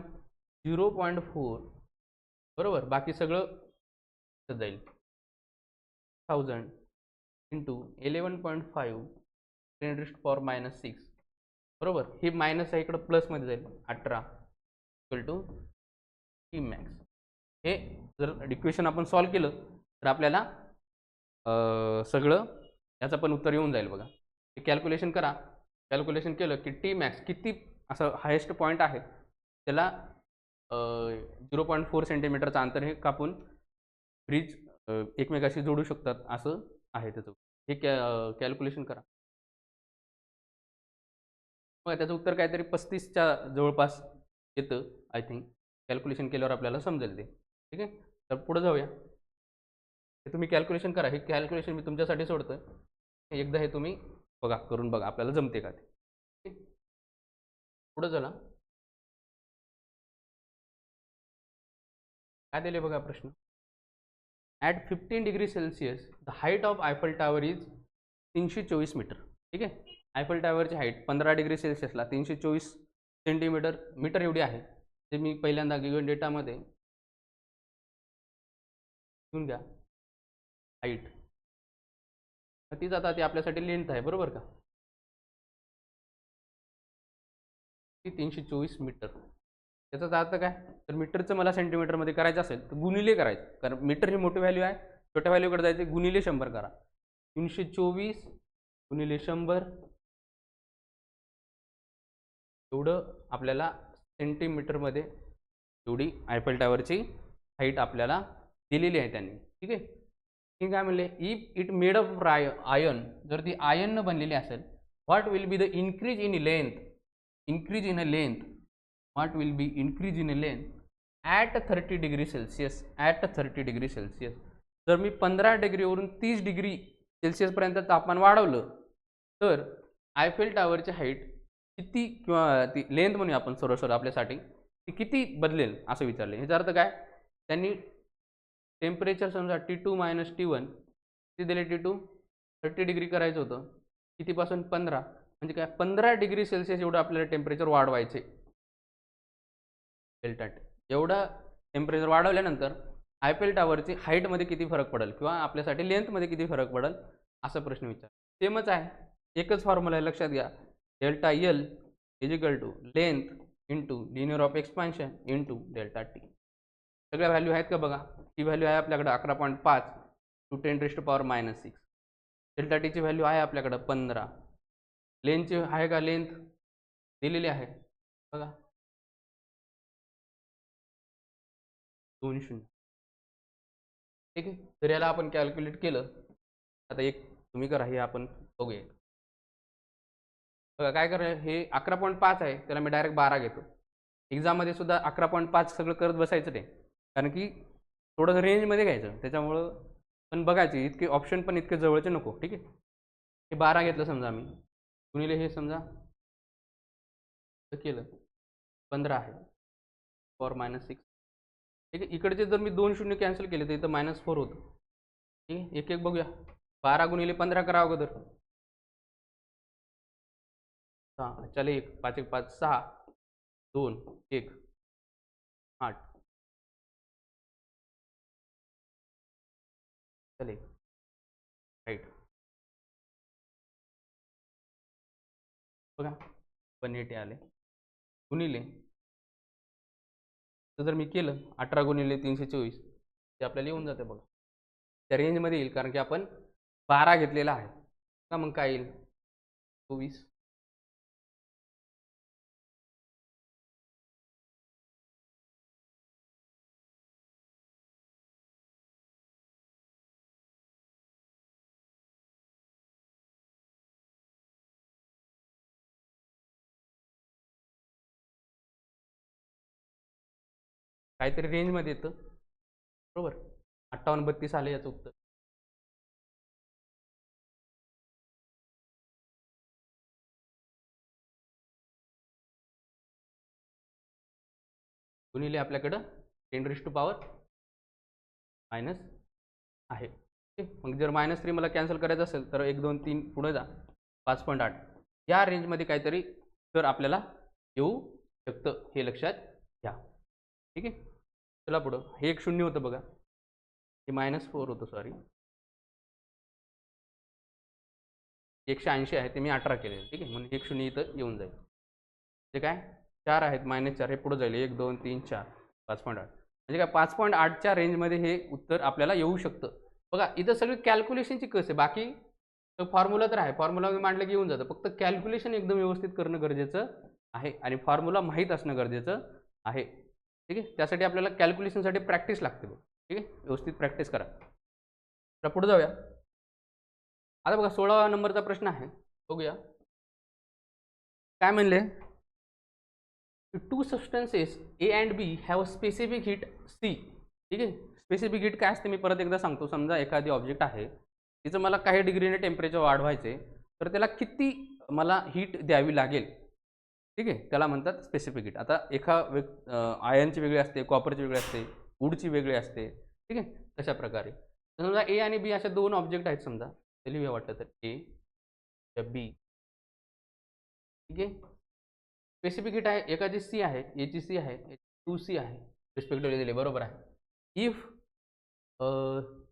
0.4 बरोबर, बाकी सगळं जाईल 1000 इंटू 11.5 10⁻⁻6 बरोबर. हे मायनस आहे इकडं प्लसमध्ये जाईल 18 इक्वल टू टी मॅक्स. हे जर इक्वेशन आपण सॉल्व केलं तर आपल्याला सगळं याचं पण उत्तर येऊन जाईल बघा. हे कॅल्क्युलेशन करा, कॅल्क्युलेशन केलं की टी मॅक्स किती असं हायेस्ट पॉईंट आहे त्याला 0.4 सेंटीमीटरचं अंतर हे कापून ब्रिज एकमेकाशी जोडू शकतात असं आहे त्याचं. हे कॅल्क्युलेशन करा. मग त्याचं उत्तर काहीतरी 35च्या जवळपास येतं आय थिंक. कॅल्क्युलेशन केल्यावर आपल्याला समजेल ते. ठीक आहे, तर पुढे जाऊया. हे तुम्ही कॅल्क्युलेशन करा, हे कॅल्क्युलेशन मी तुमच्यासाठी सोडतोय. एकदा हे तुम्ही बघा, करून बघा आपल्याला जमते का ते. ठीक, पुढे चला. काय दिले बघा प्रश्न. At 15 degree Celsius the height of Eiffel Tower is 324 metre. ठीक आहे, आयफल टॉवरची हाईट 15 डिग्री सेल्सिअसला 324 सेंटीमीटर मीटर एवढी आहे. ते मी पहिल्यांदा गिवन डेटामध्ये घेऊन घ्या हाईट. तीच आता ती आपल्यासाठी लेंथ आहे बरोबर का, ती 324 मीटर. त्याचा अर्थ काय, तर मीटरचं मला सेंटीमीटरमध्ये करायचं असेल तर गुणिले करायचं, कारण मीटर ही मोठी व्हॅल्यू आहे, छोट्या व्हॅल्यूकडे जायचे, गुणिले 100 करा. 324 गुणिले 100 एवढं आपल्याला सेंटीमीटरमध्ये एवढी आयफल टॉवरची हाईट आपल्याला दिलेली आहे त्यांनी. ठीक आहे, ठीक काय म्हणले, if it made of ion, जर ती आयननं बनलेली असेल, what will be the increase in length, increase in a length, what will be increase in a length at 30 degree Celsius, at 30 degree Celsius. जर मी 15 डिग्रीवरून 30 डिग्री सेल्सिअसपर्यंत तापमान वाढवलं तर आयफेल टॉवरची हाईट किती, किंवा ती लेंथ म्हणूया आपण सर्व आपल्यासाठी, ती किती बदलेल असं विचारले. ह्याचा अर्थ काय, त्यांनी टेम्परेचर समजा T2 मायनस T1 किती दिले, T2 30 डिग्री करायचं होतं, कितीपासून 15, म्हणजे काय 15 डिग्री सेल्सिअस एवढं आपल्याला टेम्परेचर वाढवायचे. Delta T. एवढं टेम्परेचर वाढवल्यानंतर आयफेल टावरची हाईटमध्ये किती फरक पडेल किंवा आपल्यासाठी लेंथमध्ये किती फरक पडेल असा प्रश्न विचार. सेमच आहे, एकच फॉर्म्युला आहे, लक्षात घ्या. Delta L is equal to length into linear of expansion into delta T. सगळ्या व्हॅल्यू आहेत का बघा. टी व्हॅल्यू आहे आपल्याकडे 11.5 टू 10⁻⁻6. डेल्टा टीची व्हॅल्यू आहे आपल्याकडं 15. लेंथची आहे का, लेंथ दिलेली आहे बघा 2 ठीक आहे. तर याला आपण कॅल्क्युलेट केलं. आता एक तुम्ही करा, हे आपण बघूया. बघा काय करा, हे 11.5 आहे, त्याला मी डायरेक्ट 12 घेतो. एक्झाममध्ये सुद्धा 11.5 सगळं करत बसायचं नाही, कारण की थोडंसं रेंजमध्ये घ्यायचं, त्याच्यामुळं पण बघायची. इतके ऑप्शन पण इतके जवळचे नको. ठीक आहे, हे 12 घेतलं समजा आम्ही, गुणिले हे समजा केलं 15 आहे (-6). ठीक आहे, इकडचे जर मी 2 शून्य कॅन्सल केले तर इथं -4 होतं. ठीक आहे, एक एक बघूया. 12 गुणिले 15 करा अगोदर. 6 चल 1 5 1 5 6 2 1 8 चल 1 राईट बघा 180 आले. गुणिले तर जर मी केलं 18 गुणिले 324 ते आपल्याला येऊन जाते बघा, त्या रेंजमध्ये येईल, कारण की आपण 12 घेतलेला आहे का. मग काय येईल 24. काहीतरी रेंजमध्ये येतं बरोबर. 58-32 आले याचं उत्तर. गुणिले आपल्याकडं 10⁻⁻⁻ आहे. मग जर -3 मला कॅन्सल करायचं असेल तर 1 2 3 पुढे जा 5.8 या रेंजमध्ये काहीतरी तर आपल्याला येऊ शकतं, हे लक्षात घ्या. ठीक आहे, चला पुढं. हे एक शून्य होतं बघा, हे -4 होतं, सॉरी 180 आहे ते मी 18 केलेलं. ठीक आहे, म्हणून एक शून्य इथं येऊन जाईल. ते काय 4 आहेत -4 हे पुढे जाईल 1 2 3 4 5.8 म्हणजे काय 5.8च्या रेंजमध्ये हे उत्तर आपल्याला येऊ शकतं. बघा इथं सगळी कॅल्क्युलेशनची कस आहे, बाकी फॉर्म्युला तर आहे, फॉर्म्युला मांडलं की येऊन जातं, फक्त कॅल्क्युलेशन एकदम व्यवस्थित करणं गरजेचं आहे आणि फॉर्म्युला माहीत असणं गरजेचं आहे. ठीक आहे, त्यासाठी आपल्याला कॅल्क्युलेशनसाठी प्रॅक्टिस लागते बघ. ठीक आहे, व्यवस्थित प्रॅक्टिस करा. तर पुढे जाऊया. आता बघा 16 नंबरचा प्रश्न आहे, बघूया काय म्हणले. Two substances A and B have specific heat C. ठीक आहे, स्पेसिफिक हीट काय असते मी परत एकदा सांगतो. समजा एखादी ऑब्जेक्ट आहे, तिचं मला काही डिग्रीने टेम्परेचर वाढवायचे, तर त्याला किती मला हीट द्यावी लागेल. ठीक आहे, त्याला म्हणतात स्पेसिफिक हीट. आता एका आयनची वेगळी असते, कॉपरची वेगळी असते, वूडची वेगळी असते. ठीक आहे, तशा प्रकारे समजा ए आणि बी अशा 2 ऑब्जेक्ट आहेत समजा, ते लिहूया वाटतं तर ए बी. ठीक आहे, स्पेसिफिक हीट आहे, एकाची सी आहे, एची सी आहे, 2C आहे, रिस्पेक्टिव्हली दिले बरोबर आहे. If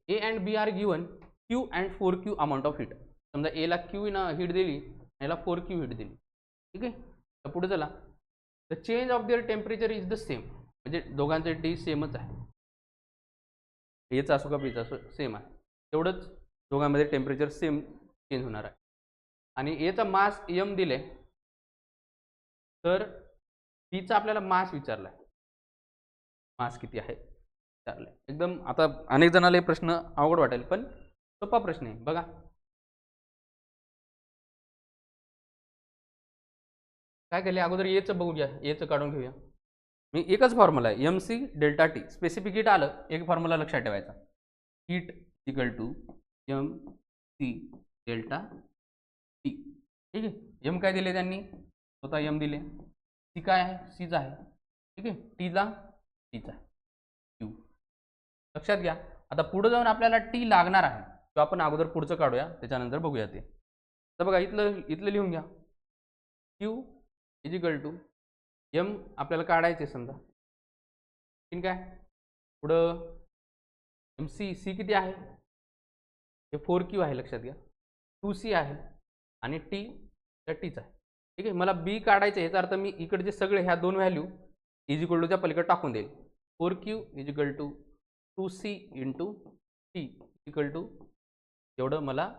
A and B are given Q and 4Q amount of heat. समजा एला क्यू हीट दिली, याला 4Q हीट दिली. ठीक आहे, तर पुढे चला. The change of their temperature is the same, म्हणजे दोघांचं टी सेमच आहे, एचा असो का बीचा असो सेम आहे, तेवढंच दोघांमध्ये टेम्परेचर सेम चेंज होणार आहे. आणि एचा मास m दिले, तर बीचा आपल्याला मास विचारला आहे, मास किती आहे विचारलाय. एकदम आता अनेक जणांना हे प्रश्न अवघड वाटेल, पण सोपा प्रश्न आहे बघा. काय केले अगोदर एचं बघूया, एचं काढून घेऊया. मी एकच फॉर्म्युला आहे MC delta T. Specific heat आलं, एक फॉर्म्युला लक्षात ठेवायचा, heat equal to MC delta T. ठीक आहे, M काय दिले त्यांनी, स्वतः M दिले, सी काय आहे, सीचा आहे. ठीक आहे, टीला टीचा आहे Q. लक्षात घ्या. आता पुढे जाऊन आपल्याला टी लागणार आहे, तो आपण अगोदर पुढचं काढूया, त्याच्यानंतर बघूया ते. तर बघा इथलं लिहून घ्या, Q is equal to M आपल्याला काढायचे समजा, ठीक आहे. पुढं सी किती आहे, हे 4Q आहे लक्षात घ्या. 2C आहे आणि टी त्या टीचा आहे. ठीक आहे. मला बी काढायचं याचा अर्थ मी इकडचे सगळे ह्या दोन व्हॅल्यू इज इक्वल टूच्या पलीकडे टाकून देईल. 4Q is equal to 2C into T equal to एवढं मला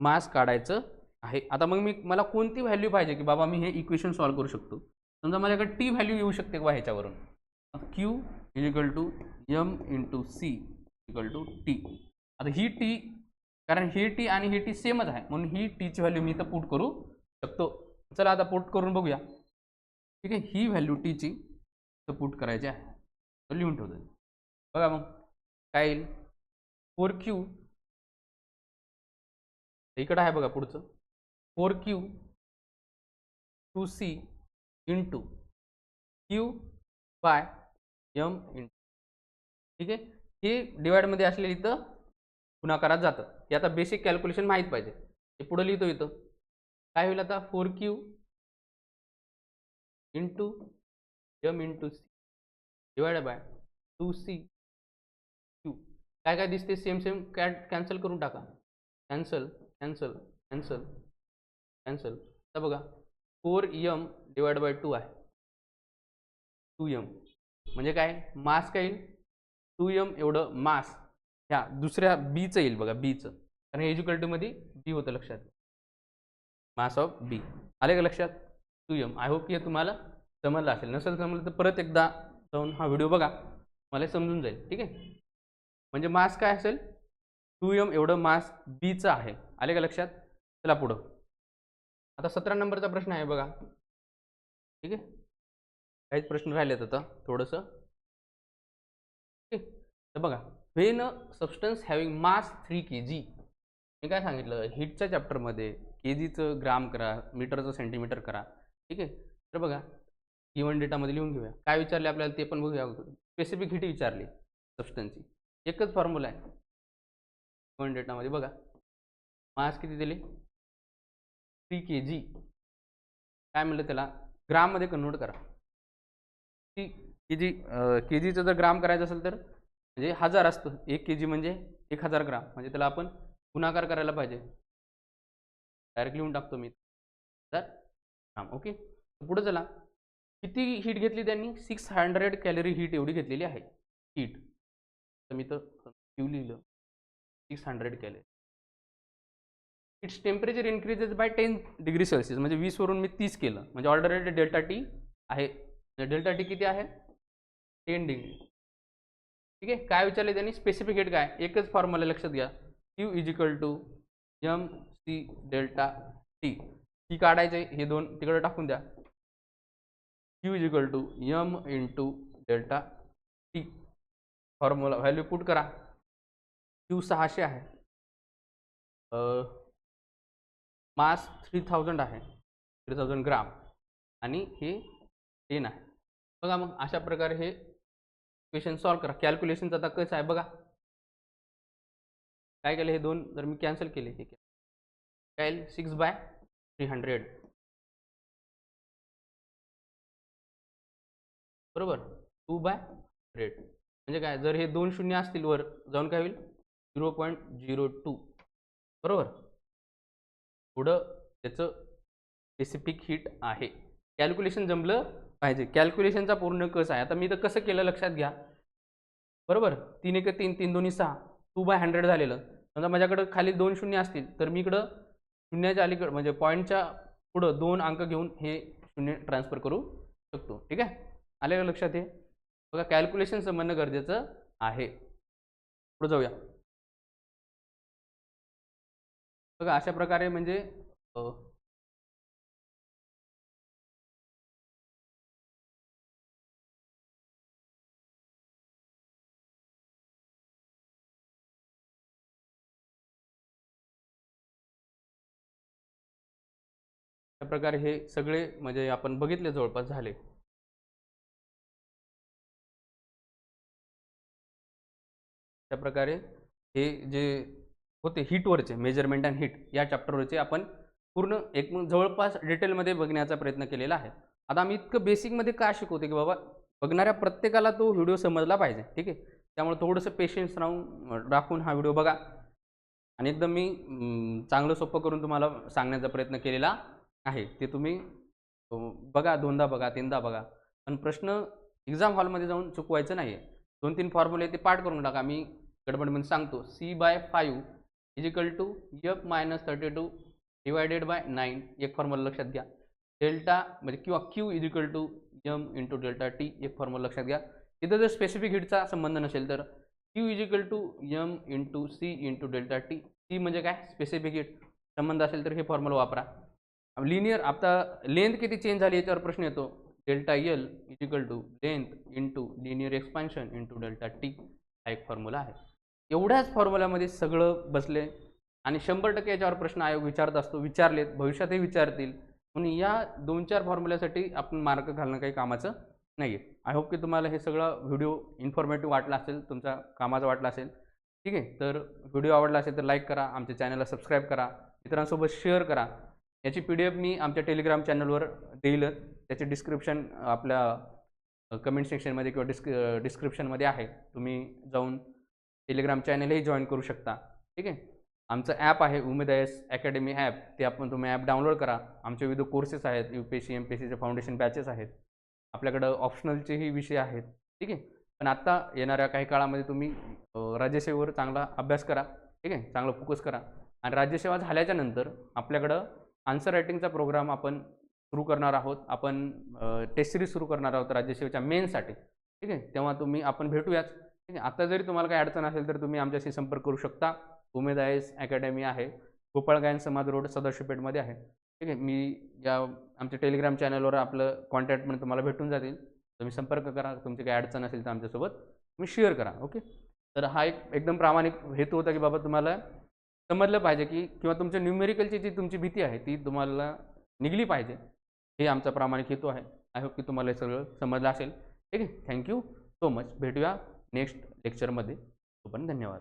मास काढायचं आहे. आता मग मला कोणती व्हॅल्यू पाहिजे की बाबा मी हे इक्वेशन सॉल्व्ह करू शकतो. समजा माझ्याकडे टी व्हॅल्यू येऊ शकते का ह्याच्यावरून. Q is equal to M into C equal to T. आता ही टी, कारण ही टी आणि ही टी सेमच आहे म्हणून ही टीची व्हॅल्यू मी इथं पुट करू शकतो. चला आता पुट करून बघूया. ठीक आहे. ही व्हॅल्यू टीची इथं पुट करायची आहे, तर लिहून ठेवतो. बघा मग काय येईल. 4Q इकडं आहे बघा पुढचं 4Q 2C into Q by M into. ठीक आहे. हे डिवाइडमध्ये असलेलं इथं गुणाकारात जातं. हे आता बेसिक कॅल्क्युलेशन माहीत पाहिजे. हे पुढं लिहितो इथं काय होईल आता 4Q into M into C divide by 2C Q. काय काय दिसते सेम सेम कॅन्सल करून टाका. Cancel cancel cancel cancel. आता बघा 4M डिवाइड बाय 2 आहे 2M म्हणजे काय मास काय येईल 2M एवढं मास ह्या दुसऱ्या बीचं येईल बघा बीचं, कारण इक्वलिटीमध्ये बी होतं लक्षात. मास ऑफ बी आले का लक्षात 2M. आय होप की हे तुम्हाला समजलं असेल. नसेल समजलं तर परत एकदा जाऊन हा व्हिडिओ बघा, मला समजून जाईल. ठीक आहे. म्हणजे मास काय असेल 2M एवढं मास बीचं आहे. आले का लक्षात. चला पुढं. आता 17 नंबरचा प्रश्न आहे बघा. ठीक आहे. काहीच प्रश्न राहिलेत आता थोडंसं. ठीक आहे. तर बघा when a substance having mass 3 kg. मी काय सांगितलं हीटच्या चॅप्टरमध्ये केजीचं ग्राम करा, मीटरचं सेंटीमीटर करा. ठीक आहे. तर बघा गिवन डेटामध्ये लिहून घेऊया. काय विचारले आपल्याला ते पण बघूया. स्पेसिफिक हीट विचारली सबस्टन्सची. एकच फॉर्म्युला आहे गिवन डेटामध्ये. बघा मास किती दिले 3 kg. काय म्हणलं त्याला ग्राममध्ये कन्वर्ट करा. केजीचं जर ग्राम करायचं असेल तर म्हणजे 1000 असतं. 1 kg म्हणजे 1000 ग्राम, म्हणजे त्याला आपण गुणाकार करायला पाहिजे. डायरेक्ट लिहून टाकतो मी 1000 ग्राम. ओके. पुढे चला. किती हीट घेतली त्यांनी 600 कॅलरी हीट एवढी घेतलेली आहे हीट. तर मी तर क्यू लिहिलं 600 calorie. Its temperature increases by 10 degree Celsius, म्हणजे 20 वरून मी 30 केलं म्हणजे ऑर्डर डेल्टा टी आहे. डेल्टा टी किती आहे 10 डिग्री. ठीक आहे. काय विचारले त्यांनी स्पेसिफिक हीट काय, एकच फॉर्म्युला लक्षात घ्या Q is equal to MC delta T. ही काढायचे हे दोन तिकडे टाकून द्या. Q is equal to M into delta T. Formula value put करा. Q 600 आहे, मास 3000 आहे 3000 ग्राम आणि हे 10 आहे. बघा मग अशा प्रकारे हे क्वेश्चन सॉल्व्ह करा. कॅल्क्युलेशनचं आता कसं आहे बघा. काय केलं हे दोन जर मी कॅन्सल केले हे काय 6/300 बरोबर 2/100 म्हणजे काय जर हे दोन शून्य असतील वर जाऊन काय होईल 0.02 बरोबर. पुढं त्याचं स्पेसिफिक हीट आहे. कॅल्क्युलेशन जमलं पाहिजे. कॅल्क्युलेशनचा पूर्ण कसं आहे आता मी तर कसं केलं लक्षात घ्या. बरोबर 3 1 3 3 2 6 2/100 झालेलं. समजा माझ्याकडे खाली दोन शून्य असतील तर मी इकडं शून्याच्या अलीकडे म्हणजे पॉईंटच्या पुढं 2 अंक घेऊन हे शून्य ट्रान्सफर करू शकतो. ठीक आहे. आले का लक्षात. हे बघा कॅल्क्युलेशन समजणं गरजेचं आहे. पुढे जाऊया. बघा अशा प्रकारे म्हणजे अशा प्रकारे हे सगळे म्हणजे आपण बघितले जवळपास झाले. अशा प्रकारे हे जे होते हीटवरचे मेजरमेंट अँड हीट या चॅप्टरवरचे आपण पूर्ण एक जवळपास डिटेलमध्ये बघण्याचा प्रयत्न केलेला आहे. आता आम्ही इतकं बेसिकमध्ये काय शिकवते की बाबा बघणाऱ्या प्रत्येकाला तो व्हिडिओ समजला पाहिजे, ठीक आहे. त्यामुळे थोडंसं पेशन्स राखून हा व्हिडिओ बघा आणि एकदम मी चांगलं सोपं करून तुम्हाला सांगण्याचा प्रयत्न केलेला आहे. ते तुम्ही बघा, दोनदा बघा, तीनदा बघा. पण प्रश्न एक्झाम हॉलमध्ये जाऊन चुकवायचं नाही आहे. 2-3 फॉर्म्युले ते पाठ करून टाका. मी गडबडमध्ये सांगतो. C/5 = F-32 डिवायडेड बाय 9 एक फॉर्म्युला लक्षात घ्या. डेल्टा म्हणजे किंवा Q = M × डेल्टा T एक फॉर्म्युला लक्षात घ्या. इथं जर स्पेसिफिक हीटचा संबंध नसेल तर Q = M × C × delta T. C म्हणजे काय? Specific heat. संबंध असेल तर हे फॉर्म्युला वापरा. लिनियर आता लेंथ किती चेंज झाली याच्यावर प्रश्न येतो. Delta L = length × linear expansion × delta T हा एक फॉर्म्युला आहे. एवढ्याच फॉर्म्युल्यामध्ये सगळं बसले आणि 100% याच्यावर प्रश्न आयोग विचारत असतो. विचारलेत, भविष्यातही विचारतील. म्हणून या 2-4 फॉर्म्युल्यासाठी आपण मार्क घालणं काही कामाचं नाही आहे. आय होप की तुम्हाला हे सगळं व्हिडिओ इन्फॉर्मेटिव्ह वाटला असेल, तुमच्या कामाचा वाटला असेल. ठीक आहे. तर व्हिडिओ आवडला असेल तर लाईक करा, आमच्या चॅनलला सबस्क्राईब करा, मित्रांसोबत शेअर करा. याची PDF मी आमच्या टेलिग्राम चॅनलवर देईलच. त्याचे डिस्क्रिप्शन आपल्या कमेंट सेक्शनमध्ये किंवा डिस्क्रिप्शनमध्ये आहे. तुम्ही जाऊन टेलिग्राम चॅनलही जॉईन करू शकता. ठीक आहे. आमचं ॲप आहे उमेद IAS अकॅडमी ॲप. ते तुम्ही ॲप डाउनलोड करा. आमचे विविध कोर्सेस आहेत. UPSC MPSCचे फाउंडेशन बॅचेस आहेत. आपल्याकडं ऑप्शनलचेही विषय आहेत. ठीक आहे. पण आत्ता येणाऱ्या काही काळामध्ये तुम्ही राज्यसेवेवर चांगला अभ्यास करा. ठीक आहे. चांगला फोकस करा आणि राज्यसेवा झाल्याच्या नंतर आपल्याकडं आन्सर रायटिंगचा प्रोग्राम आपण सुरू करणार आहोत. आपण टेस्ट सिरीज सुरू करणार आहोत राज्यसेवेच्या मेनसाठी. ठीक आहे. तेव्हा आपण भेटूयाच. ठीक आहे. आता जरी तुम्हाला काही अडचण असेल तर तुम्ही आमच्याशी संपर्क करू शकता. उमेद IAS अकॅडमी आहे. गोपाळ गायन समाज रोड, सदाशिवपेठमध्ये आहे. ठीक आहे. आमच्या टेलिग्राम चॅनलवर आपलं कॉन्टॅक्टमध्ये तुम्हाला भेटून जातील. तुम्ही संपर्क करा. तुमची काही अडचण असेल तर आमच्यासोबत तुम्ही शेअर करा. ओके. तर हा एकदम प्रामाणिक हेतू होता की बाबा तुम्हाला समजलं पाहिजे की किंवा तुमच्या न्यूमेरिकलची जी तुमची भीती आहे ती तुम्हाला निघली पाहिजे. हे आमचा प्रामाणिक हेतू आहे. आय होप की तुम्हाला हे सगळं समजलं असेल. ठीक आहे. Thank you so much. भेटूया नेक्स्ट लेक्चरमध्ये. तोपर्यंत धन्यवाद.